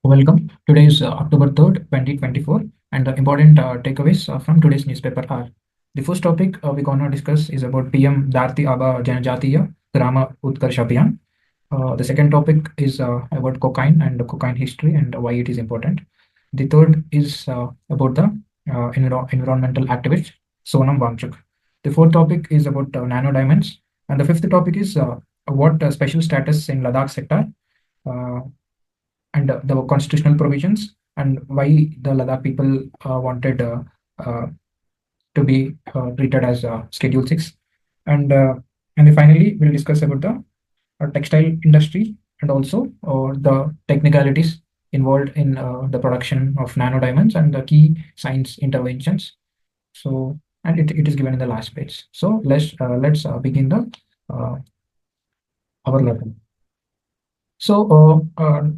Welcome. Today is October 3rd, 2024, and the important takeaways from today's newspaper are: the first topic we're gonna discuss is about PM Dharti Aaba Janjatiya Grama Utkarsh Abhiyan. The second topic is about cocaine and the cocaine history and why it is important. The third is about the environmental activist Sonam Wangchuk. The fourth topic is about nano diamonds, and the fifth topic is what special status in Ladakh sector. Uh, and the constitutional provisions and why the Ladakh people wanted uh, to be treated as Schedule 6. And and then finally, we'll discuss about the textile industry and also the technicalities involved in the production of nano diamonds and the key science interventions. So, and it is given in the last page. So let's begin the our learning. So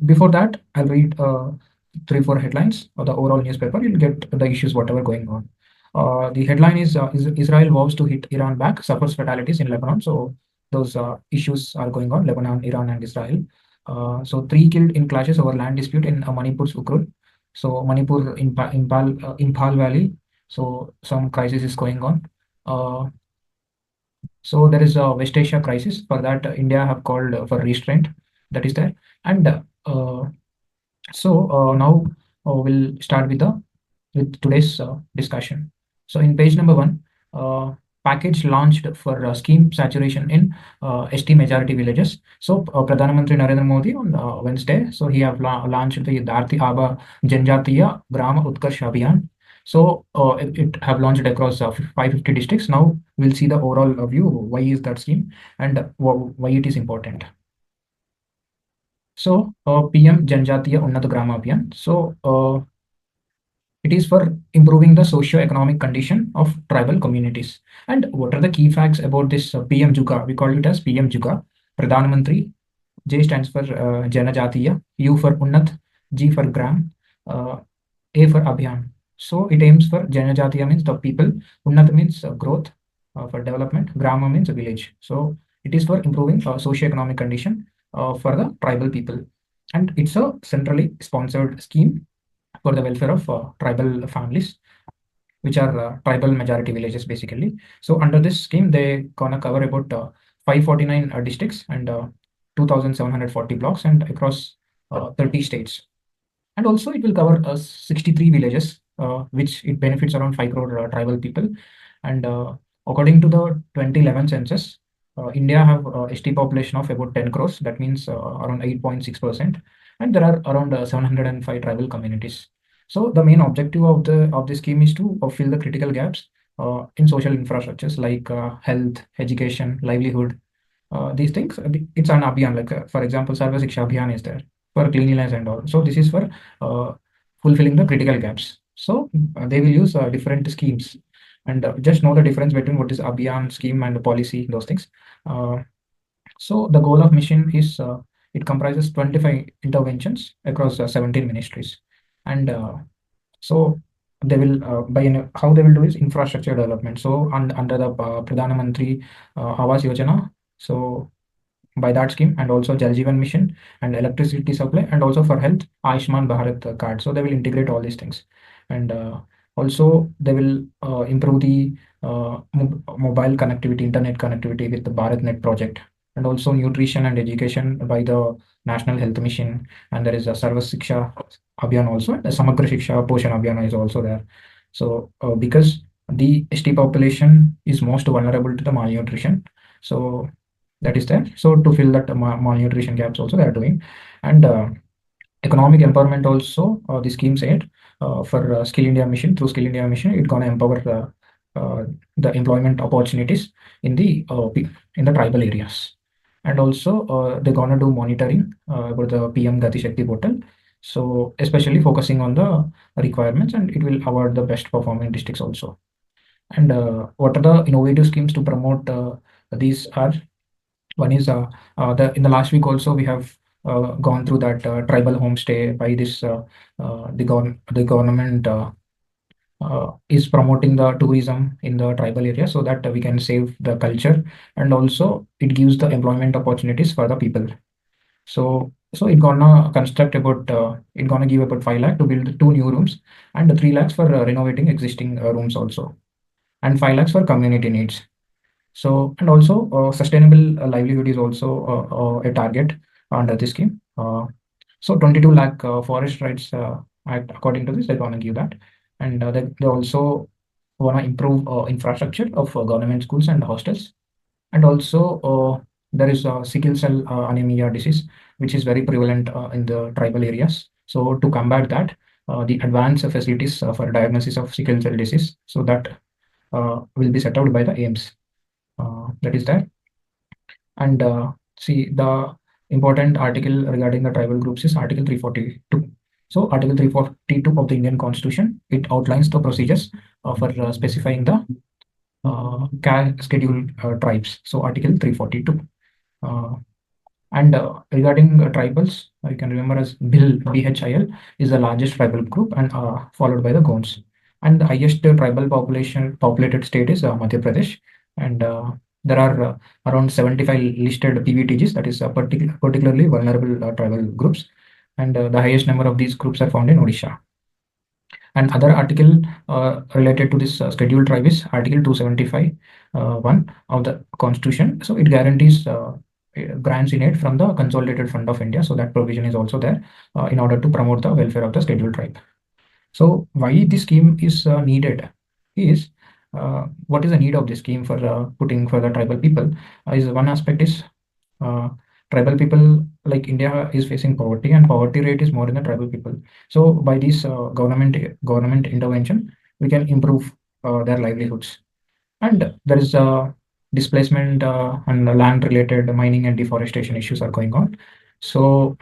before that, I'll read three, four headlines of the overall newspaper. You'll get the issues, whatever going on. The headline is Israel vows to hit Iran back, suffers fatalities in Lebanon. So those issues are going on, Lebanon, Iran, and Israel. So three killed in clashes over land dispute in Manipur's Ukrul. So Manipur, Imphal Valley. So some crisis is going on. So there is a West Asia crisis. For that, India have called for restraint. That is there. And now we'll start with today's discussion. So in page number 1, package launched for scheme saturation in ST majority villages. So Pradhan M Narendra Modi on Wednesday, so he have launched the Dharti Aaba Janjatiya Grama Utkarsh Abhiyan. So it have launched across 550 districts. Now we'll see the overall view. Why is that scheme and why it is important. So PM Janjatiya Unnat Grama Abhiyan. So it is for improving the socio-economic condition of tribal communities. And what are the key facts about this PM-JUGA? We call it as PM-JUGA. Pradhan Mantri, J stands for Janjatiya, U for Unnat, G for Gram, A for Abhiyan. So it aims for Janjatiya means the people, Unnat means growth for development, Grama means a village. So it is for improving socio-economic condition for the tribal people. And it's a centrally sponsored scheme for the welfare of tribal families, which are tribal majority villages basically. So under this scheme, they gonna cover about 549 districts and 2,740 blocks and across 30 states. And also it will cover 63 villages, which it benefits around 5 crore tribal people. And according to the 2011 census, India have ST population of about 10 crores. That means around 8.6%. And there are around 705 tribal communities. So the main objective of the scheme is to fill the critical gaps in social infrastructures like health, education, livelihood. These things, it's an Abhiyan, like for example, Sarva Shiksha Abhiyan is there for cleanliness and all. So this is for fulfilling the critical gaps. So they will use different schemes and just know the difference between what is Abhiyan scheme and policy, those things. So the goal of mission is it comprises 25 interventions across 17 ministries. And so they will how they will do is infrastructure development. So under the Pradhan Mantri Awas Yojana, so by that scheme, and also Jal Jeevan Mission and electricity supply, and also for health, Ayushman Bharat card. So they will integrate all these things, and also they will improve the mobile connectivity, internet connectivity with the BharatNet project, and also nutrition and education by the National Health Mission, and there is a Sarva Shiksha Abhiyan also, and the Samagra Shiksha Poshan Abhiyan is also there. So because the ST population is most vulnerable to the malnutrition, so that is there. So to fill that malnutrition gaps also they are doing. And economic empowerment also, the scheme said for Skill India mission, through Skill India mission, it's gonna empower the employment opportunities in the tribal areas. And also they're gonna do monitoring about the PM Gati Shakti portal. So especially focusing on the requirements, and it will award the best performing districts also. And what are the innovative schemes to promote these are? One is in the last week also we have gone through that tribal homestay by this the government is promoting the tourism in the tribal area so that we can save the culture, and also it gives the employment opportunities for the people. So So it gonna construct about it gonna give about 5 lakh to build 2 new rooms, and 3 lakhs for renovating existing rooms also, and 5 lakhs for community needs. So, and also sustainable livelihood is also a target under this scheme. So 22 lakh forest rights act, according to this, they're gonna give that. And they also wanna improve infrastructure of government schools and hostels. And also there is sickle cell anemia disease, which is very prevalent in the tribal areas. So to combat that, the advanced facilities for diagnosis of sickle cell disease, so that will be set out by the aims that is there. And see, the important article regarding the tribal groups is Article 342. So Article 342 of the Indian Constitution, it outlines the procedures for specifying the scheduled tribes. So Article 342. Uh, and regarding tribals, you can remember as BHIL is the largest tribal group, and followed by the Gonds. And the highest tribal populated state is Madhya Pradesh. And there are around 75 listed PVTGs, that is particularly vulnerable tribal groups. And the highest number of these groups are found in Odisha. And other article related to this scheduled tribe is Article 275 1 of the Constitution. So it guarantees grants in aid from the Consolidated Fund of India. So that provision is also there in order to promote the welfare of the scheduled tribe. So why this scheme is needed is what is the need of this scheme for putting for the tribal people is one aspect is uh, tribal people like India is facing poverty, and poverty rate is more in the tribal people. So by this government intervention, we can improve their livelihoods. And there is displacement and land related mining and deforestation issues are going on. So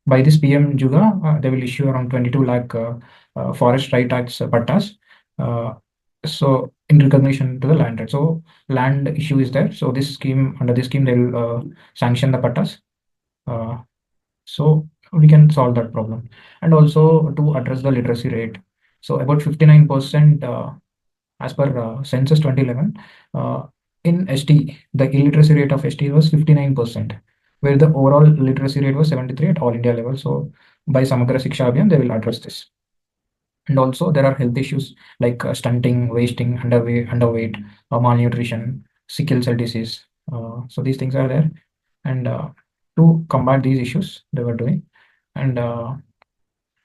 by this PM-JUGA, they will issue around 22 lakh forest right acts pattas. Uh, so in recognition to the land right. So land issue is there. So this scheme, under this scheme, they will sanction the pattas. Uh, so we can solve that problem. And also to address the literacy rate. So about 59% as per census 2011, uh, in ST, the illiteracy rate of ST was 59%, where the overall literacy rate was 73 at all India level. So by Samagra Shiksha Abhiyan, they will address this. And also there are health issues like stunting, wasting, underweight, malnutrition, sickle cell disease. So these things are there. And to combat these issues, they were doing. And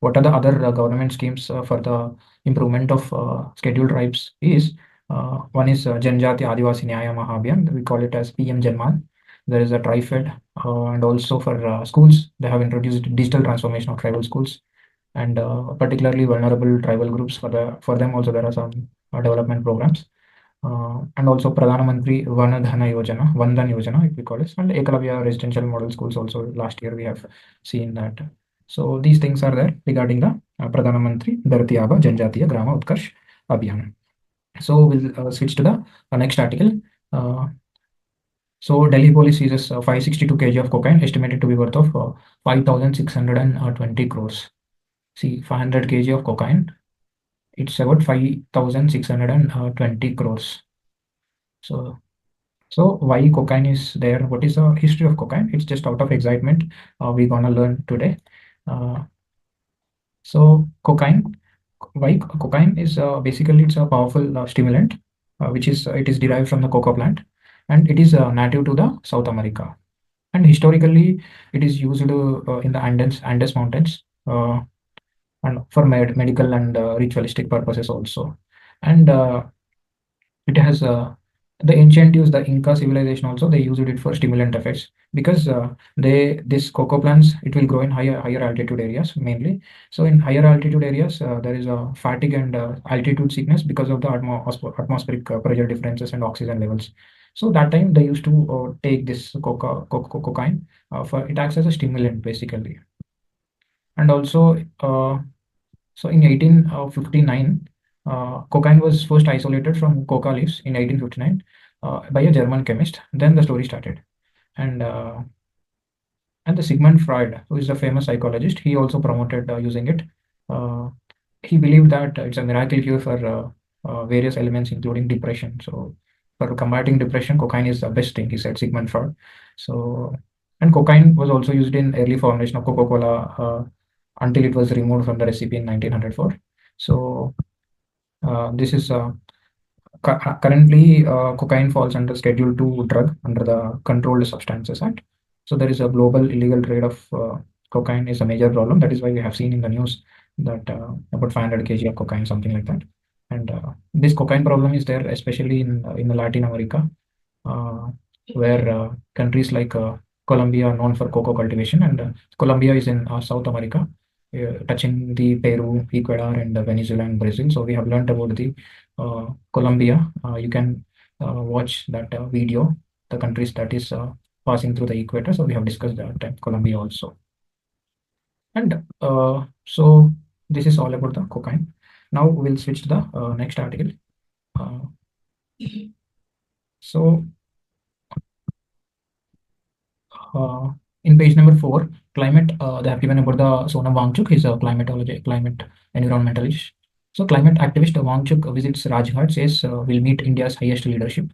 what are the other government schemes for the improvement of scheduled tribes is one is Janjatiya Adivasi Nyaya Mahabhiyan. We call it as PM Janman. There is a TriFed, and also for schools, they have introduced digital transformation of tribal schools, and particularly vulnerable tribal groups. For them also there are some development programs. And also Pradhan M Vandan Yojana, if we call it, and Ekalavya residential model schools also last year we have seen that. So these things are there regarding the Pradhan M Dharti Aaba Janjatiya Grama Utkarsh Abhiyan. So we'll switch to the next article. Uh, so Delhi police seizes 562 kg of cocaine, estimated to be worth of 5,620 crores. See, 500 kg of cocaine, it's about 5,620 crores. So why cocaine is there? What is the history of cocaine? It's just out of excitement. We're gonna learn today. Uh, so cocaine is basically it's a powerful stimulant, which is it is derived from the cocoa plant, and it is native to the South America. And historically, it is used in the Andes Mountains, and for medical and ritualistic purposes also. And it has the ancient use the Inca civilization also they used it for stimulant effects, because they this cocoa plants it will grow in higher altitude areas mainly. So in higher altitude areas there is a fatigue and altitude sickness because of the atmospheric pressure differences and oxygen levels. So that time they used to take this cocaine for it acts as a stimulant basically. And also so in 1859, cocaine was first isolated from coca leaves in 1859 by a German chemist. Then the story started, and the Sigmund Freud, who is a famous psychologist, he also promoted using it. Uh, he believed that it's a miracle cure for various elements, including depression. So for combating depression, cocaine is the best thing, he said, Sigmund Freud. So And cocaine was also used in early formulation of Coca-Cola until it was removed from the recipe in 1904. So this is currently cocaine falls under Schedule 2 drug under the Controlled Substances Act. So there is a global illegal trade of cocaine is a major problem. That is why we have seen in the news that about 500 kg of cocaine, something like that. And this cocaine problem is there, especially in Latin America, uh, where countries like Colombia are known for cocoa cultivation, and Colombia is in South America, touching the Peru, Ecuador, and Venezuela and Brazil. So we have learned about the Colombia. You can watch that video, the countries that is passing through the equator. So we have discussed that Colombia also. And so this is all about the cocaine. Now we'll switch to the next article. Uh, so uh, in page number 4, climate, they have given about the Sonam Wangchuk. He's a climate environmentalist. So climate activist Wangchuk visits Rajghat, says we'll meet India's highest leadership.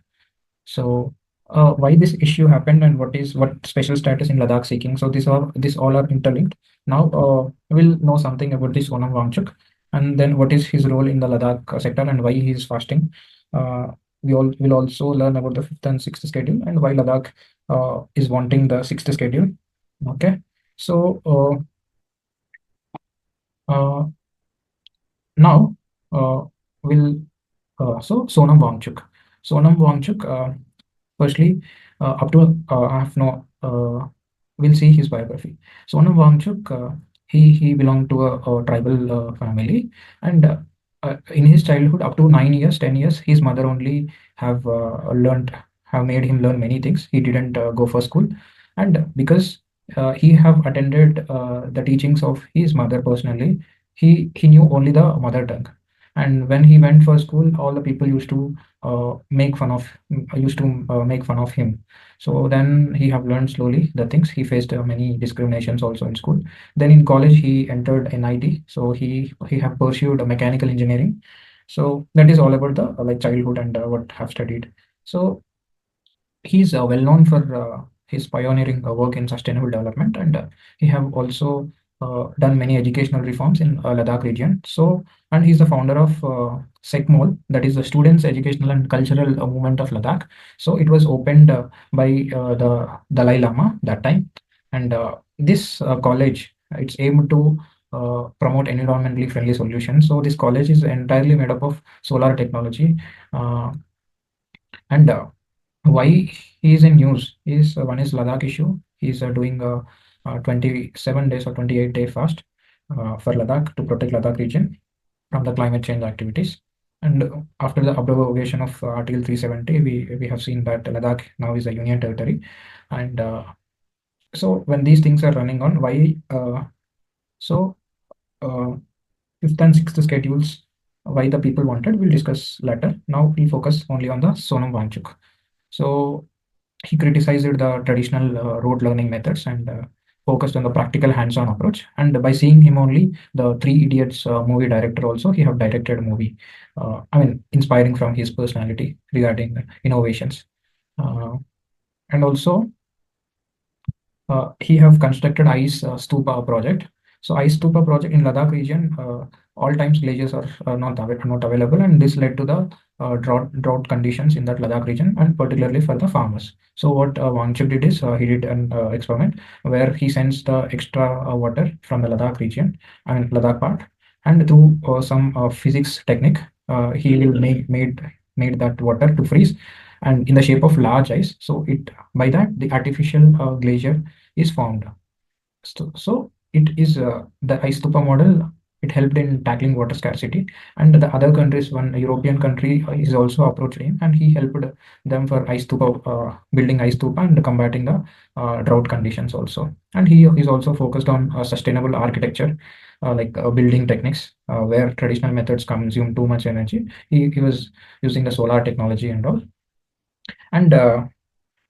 So why this issue happened and what special status in Ladakh seeking? So this all are interlinked. Now we'll know something about this Sonam Wangchuk, and then what is his role in the Ladakh sector and why he is fasting. Uh, we all will also learn about the fifth and sixth schedule and why Ladakh is wanting the sixth schedule. Okay, so uh, now we'll so Sonam Wangchuk. Sonam Wangchuk. Firstly, up to I have no. We'll see his biography. Sonam Wangchuk. He belonged to a tribal family, and in his childhood, up to 9 years, 10 years, his mother only have made him learn many things. He didn't go for school, and because he have attended the teachings of his mother personally, he knew only the mother tongue. And when he went for school, all the people used to make fun of him. So then he have learned slowly the things. He faced many discriminations also in school. Then in college he entered NIT. So he have pursued mechanical engineering. So that is all about the like childhood and what have studied. So he's well known for his pioneering work in sustainable development, and he have also done many educational reforms in Ladakh region. So, and he's the founder of SECMOL, that is the Students' Educational and Cultural Movement of Ladakh. So it was opened by the Dalai Lama that time, and this college it's aimed to promote environmentally friendly solutions. So this college is entirely made up of solar technology, uh, and why he is in news is one is Ladakh issue. He's doing a 27 days or 28-day fast for Ladakh to protect Ladakh region from the climate change activities. And after the abrogation of Article 370, we have seen that Ladakh now is a union territory. And so when these things are running on, why? So uh, fifth and sixth schedules, why the people wanted, we'll discuss later. Now we focus only on the Sonam Wangchuk. So he criticized the traditional rote learning methods and focused on the practical hands-on approach. And by seeing him only, the Three Idiots movie director also, he have directed a movie. I mean, inspiring from his personality regarding innovations. Uh, and also, he have constructed ice stupa project. So ice stupa project in Ladakh region, all times glaciers are not available, and this led to the drought conditions in that Ladakh region, and particularly for the farmers. So what Wangchuk did is he did an experiment where he sends the extra water from the Ladakh region, I mean Ladakh part, and through some physics technique, he will made that water to freeze, and in the shape of large ice. So it by that the artificial glacier is formed. So it is the iStupa model. It helped in tackling water scarcity, and the other countries, one European country is also approached him, and he helped them for iStupa, building iStupa and combating the drought conditions also. And he is also focused on sustainable architecture, like building techniques, where traditional methods consume too much energy. He was using the solar technology and all, and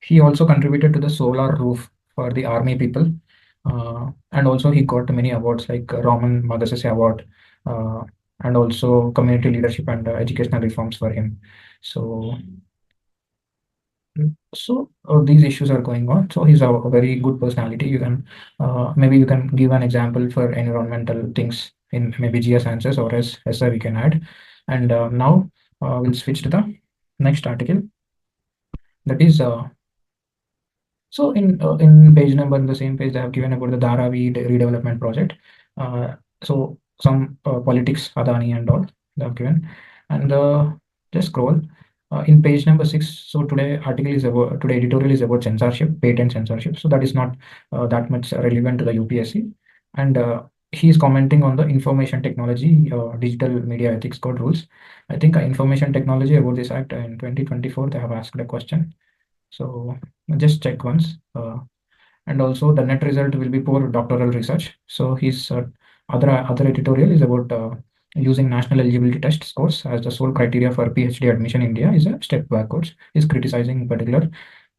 he also contributed to the solar roof for the army people. And also he got many awards like Raman Magsaysay Award, uh, and also community leadership and educational reforms for him. So So these issues are going on. So he's a very good personality. You can maybe you can give an example for environmental things in maybe geosciences or as essay we can add. And now we'll switch to the next article. That is so in page number in the same page they have given about the Dharavi redevelopment project. So some politics, Adani and all they have given, and just scroll in page number 6. So today editorial is about censorship, patent censorship. So that is not that much relevant to the UPSC, and he is commenting on the information technology, digital media ethics code rules. I think information technology about this act in 2024 they have asked a question. So just check once. And also the net result will be poor doctoral research. So his other editorial is about using national eligibility test scores as the sole criteria for PhD admission in India is a step backwards. Is criticizing particular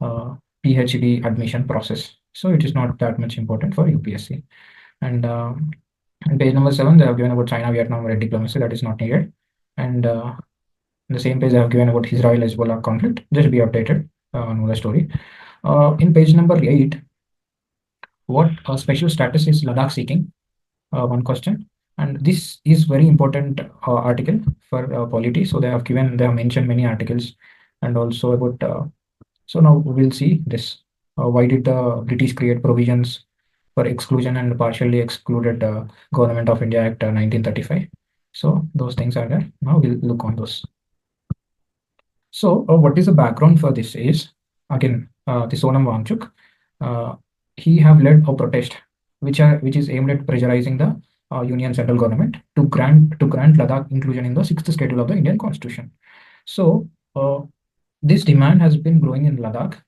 uh, PhD admission process. So it is not that much important for UPSC. And in page number 7, they have given about China, Vietnam, red diplomacy that is not needed. And in the same page, they have given about Israel Hezbollah conflict. Just be updated on the story. In page number 8, what special status is Ladakh seeking? One question. And this is very important article for polity. So they have mentioned many articles and also about. So now we'll see this. Why did the British create provisions for exclusion and partially excluded Government of India Act 1935? So those things are there. Now we'll look on those. So, what is the background for this is again the Sonam Wangchuk. Uh, he have led a protest which is aimed at pressurizing the Union central government to grant Ladakh inclusion in the sixth schedule of the Indian Constitution. So, this demand has been growing in Ladakh.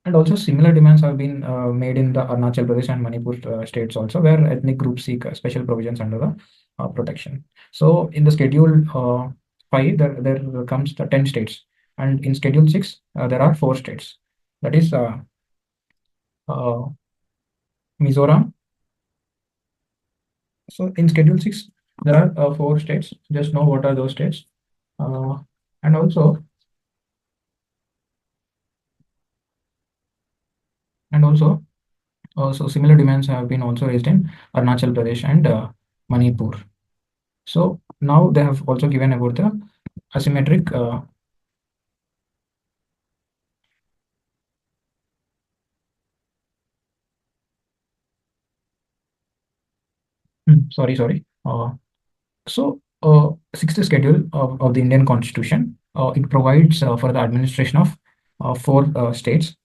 And also similar demands have been made in the Arunachal Pradesh and Manipur states also, where ethnic groups seek special provisions under the protection. So in the schedule 5, there comes the 10 states. And in schedule 6, there are 4 states. That is uh, Mizoram. So in schedule 6, there are 4 states. Just know what are those states. Uh, and also, and also, so similar demands have been also raised in Arunachal Pradesh and Manipur. So now they have also given about the asymmetric. Sorry. Sixth schedule of the Indian Constitution, it provides for the administration of 4 states.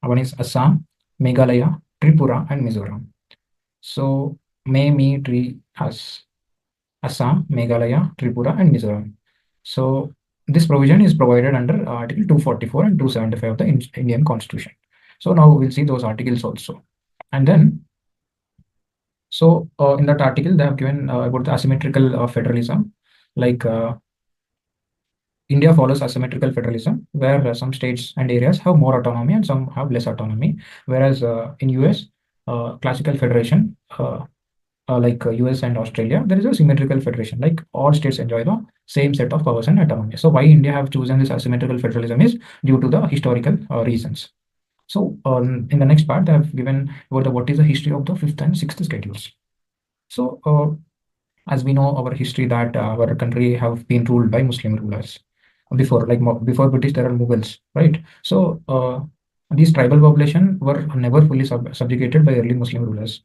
One is Assam, Meghalaya, Tripura, and Mizoram. So May, Me, Tree has Assam, Meghalaya, Tripura, and Mizoram. So this provision is provided under Article 244 and 275 of the Indian Constitution. So now we'll see those articles also. And then, so in that article, they have given about the asymmetrical federalism, like India follows asymmetrical federalism, where some states and areas have more autonomy and some have less autonomy. Whereas in US, classical federation, like US and Australia, there is a symmetrical federation. Like all states enjoy the same set of powers and autonomy. So why India have chosen this asymmetrical federalism is due to the historical reasons. So in the next part, they have given what is the history of the fifth and sixth schedules. So as we know, our history that our country have been ruled by Muslim rulers before, like before British, there are Mughals, right? So these tribal population were never fully subjugated by early Muslim rulers,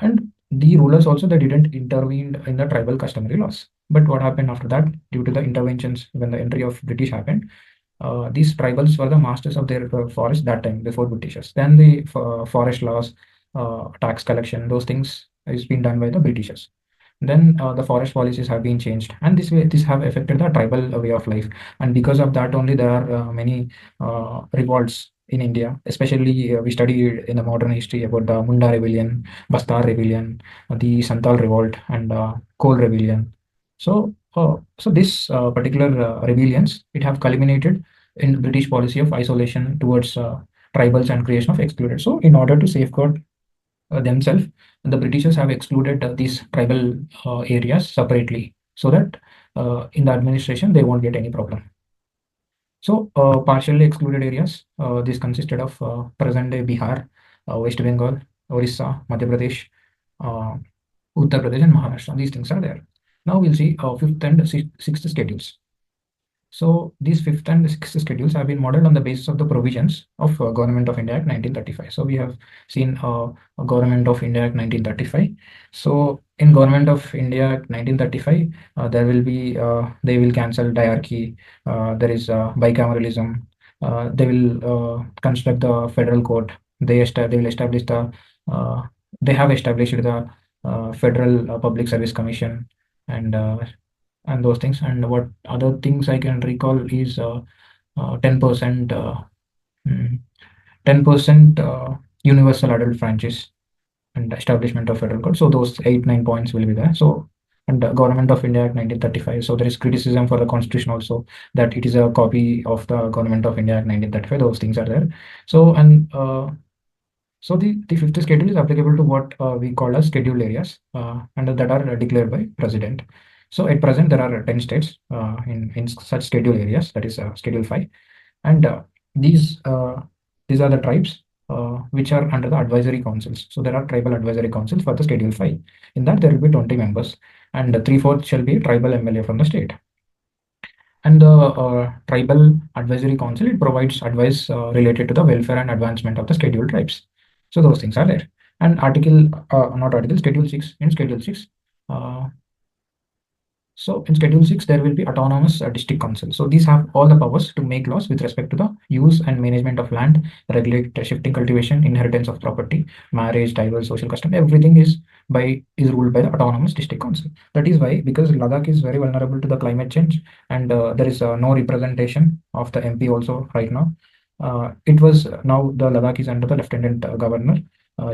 and the rulers also they didn't intervene in the tribal customary laws. But what happened after that, due to the interventions when the entry of British happened, these tribals were the masters of their forest that time before Britishers. Then the forest laws, tax collection, those things is being done by the Britishers. Then the forest policies have been changed, and this have affected the tribal way of life. And because of that only, there are many revolts in India. Especially we studied in the modern history about the Munda Rebellion, Bastar Rebellion, the Santal Revolt, and Coal Rebellion. So this particular rebellions, it have culminated in British policy of isolation towards tribals and creation of excluded. So in order to safeguard themselves, the Britishers have excluded these tribal areas separately so that in the administration they won't get any problem. So partially excluded areas, this consisted of present-day Bihar, West Bengal, Orissa, Madhya Pradesh, uh, Uttar Pradesh, and Maharashtra. These things are there. Now we'll see fifth and sixth schedules. So these fifth and sixth schedules have been modeled on the basis of the provisions of Government of India Act 1935. So we have seen Government of India Act 1935. So in Government of India Act 1935, there will be they will cancel diarchy. There is bicameralism. They will construct the federal court. They will establish the uh, they have established the Federal Public Service Commission and those things. And what other things I can recall is 10% 10% universal adult franchise and establishment of federal court. So those 8 9 points will be there. So and the Government of India Act 1935. So there is criticism for the constitution also that it is a copy of the Government of India Act 1935. Those things are there. So so the fifth schedule is applicable to what we call as scheduled areas and that are declared by president. So at present, there are 10 states in such scheduled areas, that is Schedule 5. And these are the tribes which are under the advisory councils. So there are tribal advisory councils for the Schedule 5. In that, there will be 20 members, and 3/4 shall be tribal MLA from the state. And the tribal advisory council, it provides advice related to the welfare and advancement of the scheduled tribes. So those things are there. And not article, Schedule 6, in Schedule 6, uh, so in Schedule 6, there will be autonomous district council. So these have all the powers to make laws with respect to the use and management of land, regulate shifting cultivation, inheritance of property, marriage, divorce, social custom. Everything is ruled by the autonomous district council. That is why, because Ladakh is very vulnerable to the climate change, and there is no representation of the MP also right now. It was now the Ladakh is under the Lieutenant Governor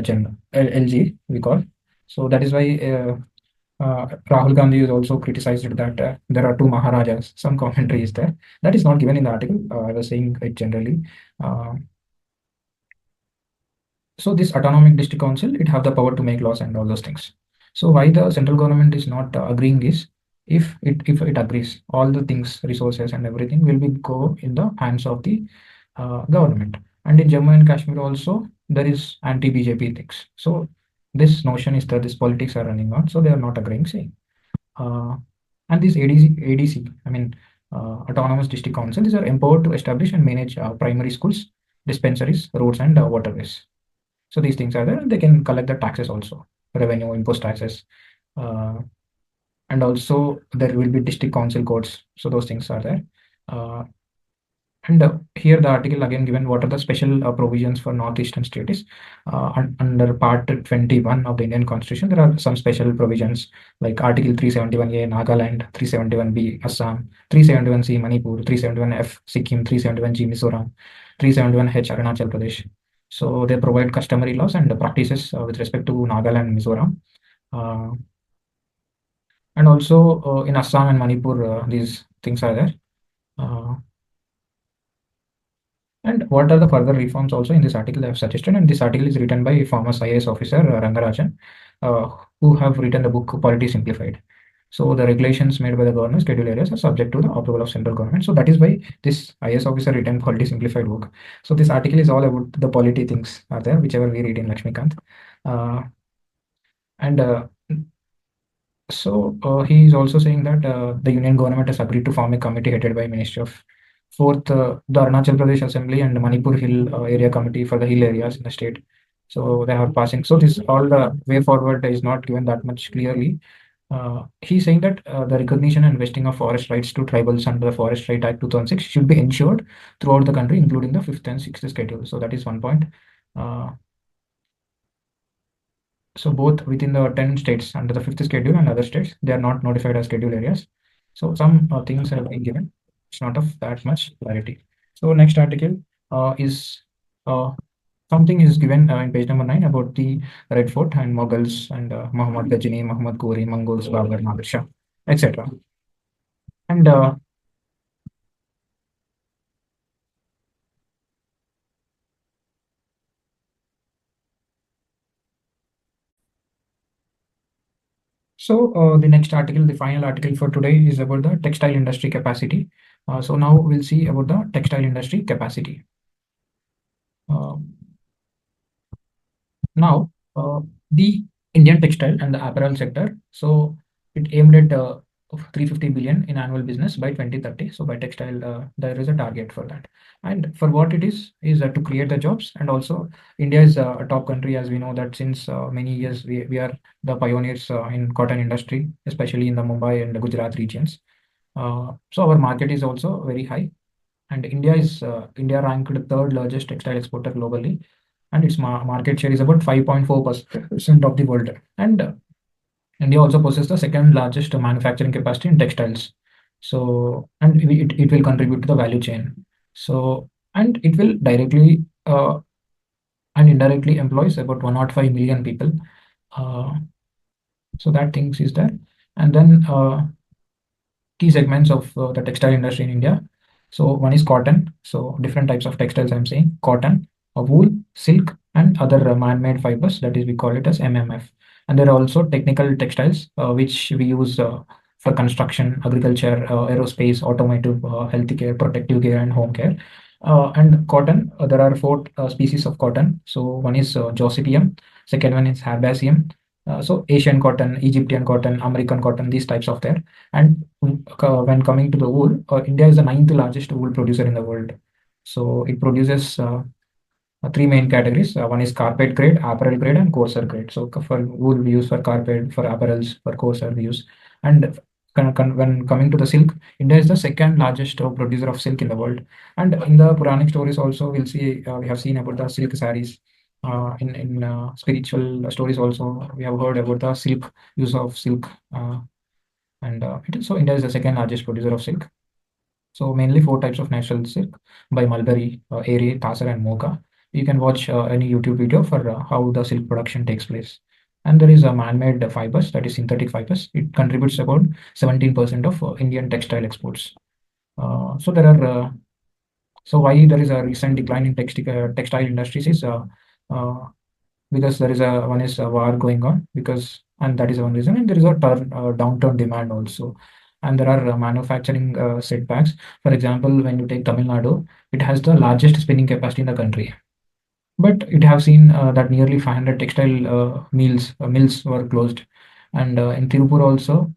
General LG we call. So that is why Rahul Gandhi is also criticized that there are two Maharajas. Some commentary is there. That is not given in the article. I was saying it generally. Uh, so this autonomic district council, it have the power to make laws and all those things. So why the central government is not agreeing is, if it agrees, all the things, resources and everything will be go in the hands of the government. And in Jammu and Kashmir also there is anti-BJP things. So this notion is that these politics are running on. So they are not agreeing, saying. Uh, and these ADC, I mean, autonomous district councils are empowered to establish and manage primary schools, dispensaries, roads, and waterways. So these things are there. They can collect the taxes also, revenue, impose taxes, uh, and also there will be district council courts. So those things are there. Uh, and here the article again given what are the special provisions for northeastern states. Under Part 21 of the Indian Constitution, there are some special provisions like Article 371A Nagaland, 371B Assam, 371C Manipur, 371F Sikkim, 371G Mizoram, 371H Arunachal Pradesh. So they provide customary laws and practices with respect to Nagaland and Mizoram. Uh, and also in Assam and Manipur, these things are there. Uh, And what are the further reforms also in this article I have suggested? And this article is written by former IAS officer Rangarajan, uh, who have written the book Polity Simplified. So the regulations made by the government schedule areas are subject to the approval of central government. So that is why this IAS officer written Polity Simplified book. So this article is all about the polity things are there, whichever we read in Lakshmikant. Uh, and So he is also saying that the union government has agreed to form a committee headed by Ministry of Fourth, the Arunachal Pradesh Assembly and the Manipur Hill Area Committee for the hill areas in the state. So they are passing. So this all the way forward is not given that much clearly. He's saying that the recognition and vesting of forest rights to tribals under the Forest Right Act 2006 should be ensured throughout the country, including the fifth and sixth schedule. So that is one point. Uh, so both within the 10 states under the fifth schedule and other states, they are not notified as schedule areas. So some things have been given. It's not of that much clarity. So next article is something is given in page number 9 about the Red Fort and Mughals and Muhammad Ghazini, Muhammad Ghori, Mongols, Babur, Nadir Shah, etc. And so the next article, the final article for today, is about the textile industry capacity. So now we'll see about the textile industry capacity. Uh, Now, the Indian textile and the apparel sector, so it aimed at 350 billion in annual business by 2030. So by textile, there is a target for that. And for what it is to create the jobs. And also, India is a top country, as we know that since many years we are the pioneers in cotton industry, especially in the Mumbai and the Gujarat regions. So our market is also very high, and India ranked third largest textile exporter globally, and its market share is about 5.4% of the world. And India also possesses the second largest manufacturing capacity in textiles. So, and it will contribute to the value chain. So, and it will directly and indirectly employs about 105 million people. Uh, so that things is there. And then key segments of the textile industry in India. So one is cotton. So different types of textiles I'm saying: cotton, wool, silk, and other man-made fibers. That is, we call it as MMF. And there are also technical textiles which we use for construction, agriculture, aerospace, automotive, healthcare, protective care, and home care. And cotton, there are four species of cotton. So one is Josephium, second one is Herbaceum. So Asian cotton, Egyptian cotton, American cotton, these types of there. And when coming to the wool, India is the ninth largest wool producer in the world. So it produces three main categories. One is carpet grade, apparel grade, and coarser grade. So for wool we use for carpet, for apparels, for coarser we use. And when coming to the silk, India is the second largest producer of silk in the world. And in the Puranic stories also, we'll see we have seen about the silk saris. In spiritual stories also, we have heard about the silk use of silk. And so India is the second largest producer of silk. So mainly four types of natural silk by Mulberry, Eri, Tasar, and Mocha. You can watch any YouTube video for how the silk production takes place. And there is a man-made fibers, that is synthetic fibers. It contributes about 17% of Indian textile exports. So there are so why there is a recent decline in textile industries is uh, because there is a one is a war going on, because and that is one reason, and there is a downturn demand also, and there are manufacturing setbacks. For example, when you take Tamil Nadu, it has the largest spinning capacity in the country, but it have seen that nearly 500 textile mills were closed. And in Tirupur also,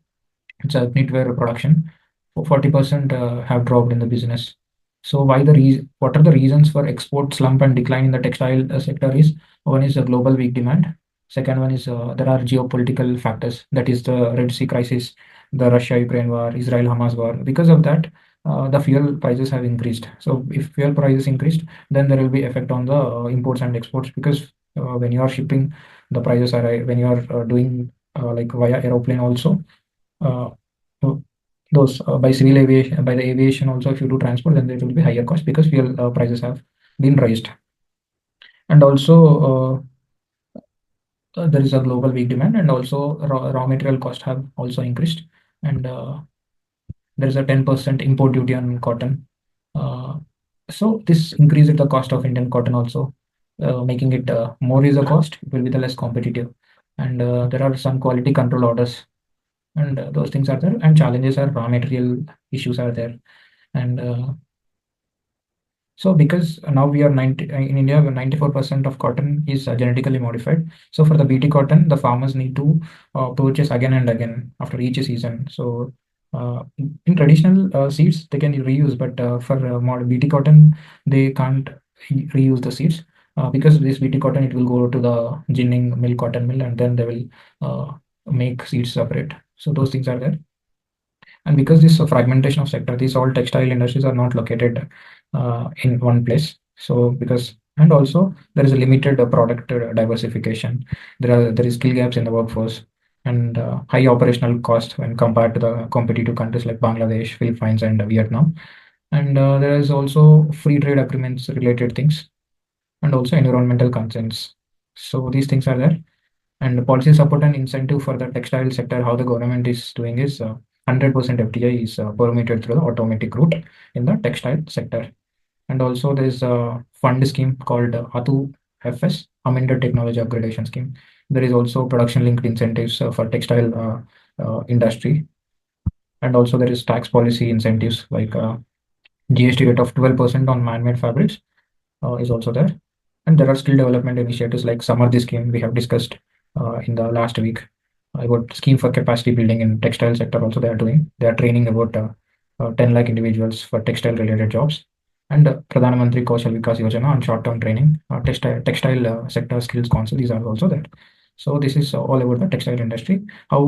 it's a knitwear production. 40% have dropped in the business. So what are the reasons for export slump and decline in the textile sector is: one is a global weak demand. Second one is there are geopolitical factors, that is the Red Sea crisis, the Russia-Ukraine war, Israel-Hamas war. Because of that, the fuel prices have increased. So if fuel prices increased, then there will be effect on the imports and exports, because when you are shipping, the prices are high. When you are doing like via aeroplane also, uh, so those by civil aviation, by the aviation also, if you do transport, then there will be higher cost because fuel prices have been raised. And also there is a global weak demand, and also raw material cost have also increased. And there is a 10% import duty on cotton. uh, so this increases the cost of Indian cotton also, making it more is the cost, it will be the less competitive. And there are some quality control orders, and those things are there, and challenges are raw material issues are there. And so because now we are 90 in India, 94% of cotton is genetically modified. So for the BT cotton, the farmers need to purchase again and again after each season. So in traditional seeds, they can reuse, but for BT cotton, they can't reuse the seeds, because this BT cotton, it will go to the ginning mill, cotton mill, and then they will make seeds separate. So those things are there. And because this fragmentation of sector, these all textile industries are not located in one place. So because, and also there is a limited product diversification. There is skill gaps in the workforce, and high operational cost when compared to the competitive countries like Bangladesh, Philippines, and Vietnam. And there is also free trade agreements related things, and also environmental concerns. So these things are there. And the policy support and incentive for the textile sector, how the government is doing is 100% FDI is permitted through the automatic route in the textile sector. And also there's a fund scheme called ATU FS, Amended Technology Upgradation Scheme. There is also production linked incentives for textile industry. And also there is tax policy incentives like GST rate of 12% on man-made fabrics is also there. And there are skill development initiatives like Samarthi scheme we have discussed in the last week. About scheme for capacity building in textile sector also they are doing. They are training about 10 lakh individuals for textile related jobs. And Pradhan M Kaushal Vikas Yojana on short-term training, textile sector skills council, these are also there. So this is all about the textile industry. How